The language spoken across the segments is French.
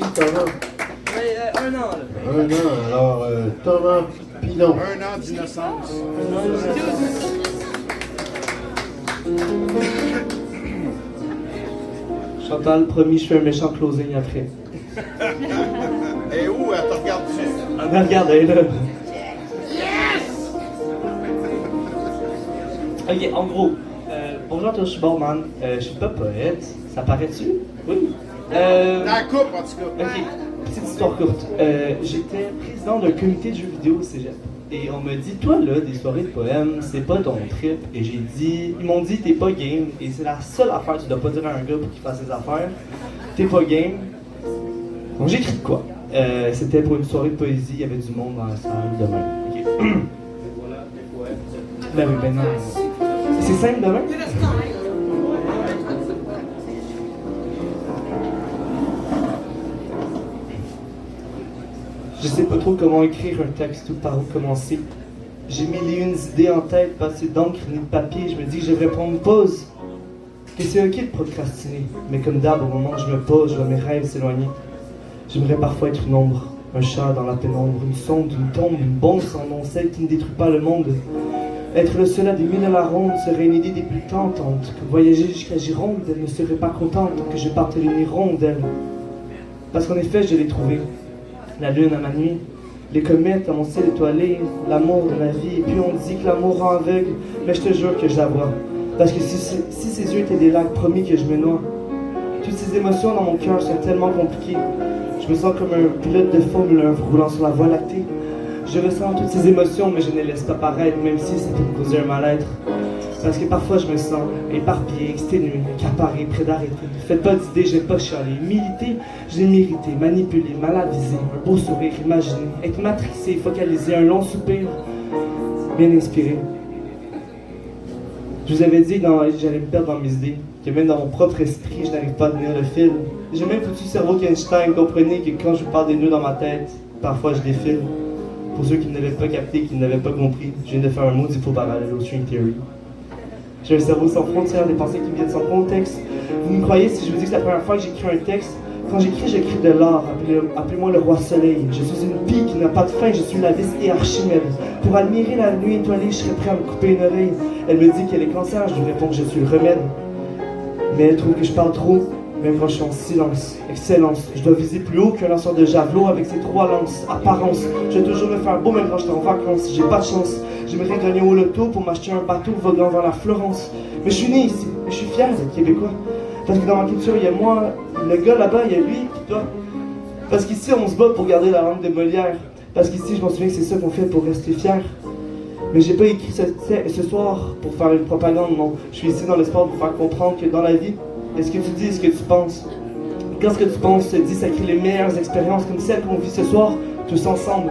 ici, Thomas? Un an, là. Un an. Alors, Thomas Pilon. Un an d'innocence. Chantal, promis, je fais un méchant closing après. Et où? Elle te regarde-tu? Ah, mais regarde, elle est là. Ok, en gros, bonjour, je suis barman. Je suis pas poète. Ça paraît-tu? Oui. La coupe, en tout cas. Ok, petite histoire courte. J'étais président d'un comité de jeux vidéo au cégep. Et on m'a dit, toi là, des soirées de poèmes, c'est pas ton trip. Et j'ai dit, ils m'ont dit, t'es pas game. Et c'est la seule affaire que tu dois pas dire à un gars pour qu'il fasse ses affaires. T'es pas game. Donc j'ai écrit de quoi? C'était pour une soirée de poésie, il y avait du monde dans la salle demain. Ok. Ben oui, ben non. C'est simple demain? Je sais pas trop comment écrire un texte ou par où commencer. J'ai mille et une idées en tête, pas assez d'encre ni de papier. Je me dis que je devrais prendre une pause. Que c'est ok de procrastiner. Mais comme d'hab, au moment où je me pose, je vois mes rêves s'éloigner. J'aimerais parfois être une ombre, un chat dans la pénombre, une sonde, une tombe, une bombe sans nom, celle qui ne détruit pas le monde. Être le seul à des mille à la ronde serait une idée des plus tentantes. Que voyager jusqu'à Gironde, elle ne serait pas contente que je parte les rondelles. Parce qu'en effet, je l'ai trouvé. La lune à ma nuit, les comètes à mon ciel étoilé, l'amour de ma vie. Et puis on dit que l'amour rend aveugle, mais je te jure que je la vois. Parce que si ses yeux étaient des lacs, promis que je me noie. Toutes ces émotions dans mon cœur sont tellement compliquées. Je me sens comme un pilote de Formule 1 roulant sur la voie lactée. Je ressens toutes ces émotions, mais je ne les laisse pas paraître, même si ça peut me causer un mal-être. Parce que parfois je me sens éparpillé, exténué, accaparé, près d'arrêter. Faites pas d'idées, j'aime pas chialer. Militer, je l'ai mérité, manipulé, mal avisé, un beau sourire imaginé, être matrixé, focalisé, un long soupir, bien inspiré. Je vous avais dit que j'allais me perdre dans mes idées, que même dans mon propre esprit, je n'arrive pas à tenir le fil. J'ai même foutu cerveau qu'Einstein, comprenez que quand je vous parle des nœuds dans ma tête, parfois je défile. Pour ceux qui ne l'avaient pas capté, qui ne l'avaient pas compris, je viens de faire un maudit faux parallèle au string theory. J'ai un cerveau sans frontières, des pensées qui me viennent sans contexte. Vous me croyez si je vous dis que c'est la première fois que j'écris un texte? Quand j'écris de l'art. Appelez-moi le roi soleil. Je suis une pie qui n'a pas de fin, je suis la vis et Archimède. Pour admirer la nuit étoilée, je serais prêt à me couper une oreille. Elle me dit qu'elle est cancer, je lui réponds que je suis le remède. Mais elle trouve que je parle trop, même quand je suis en silence. Excellence, je dois viser plus haut qu'un lanceur de javelot avec ses 3 lances. Apparence, je vais toujours me faire beau même quand je suis en vacances. J'ai pas de chance, j'aimerais gagner au loto pour m'acheter un bateau voguant vers la Florence. Mais je suis né ici, et je suis fier d'être québécois. Parce que dans ma culture, il y a moi, le gars là-bas, il y a lui, puis toi. Parce qu'ici, on se bat pour garder la langue de Molière. Parce qu'ici, je m'en souviens que c'est ça qu'on fait pour rester fier. Mais j'ai pas écrit ce soir pour faire une propagande, non. Je suis ici dans l'espoir pour faire comprendre que dans la vie, est-ce que tu dis, est-ce que tu penses? Quand ce que tu penses se dit, ça crée les meilleures expériences comme celles qu'on vit ce soir, tous ensemble.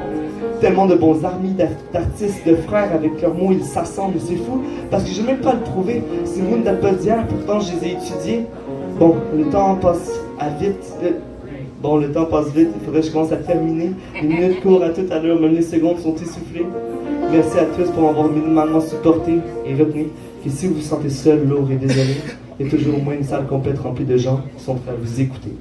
Tellement de bons amis, d'artistes, de frères, avec leurs mots, ils s'assemblent, c'est fou. Parce que je vais même pas le prouver, ces mots ne datent pas d'hier, pourtant je les ai étudiés. Bon, le temps passe vite. Le temps passe vite, il faudrait que je commence à terminer. Les minutes courent à toute allure, même les secondes sont essoufflées. Merci à tous pour m'avoir minimalement supporté et retenez que si vous vous sentez seul, lourd et désolé, il y a toujours au moins une salle complète remplie de gens qui sont prêts à vous écouter.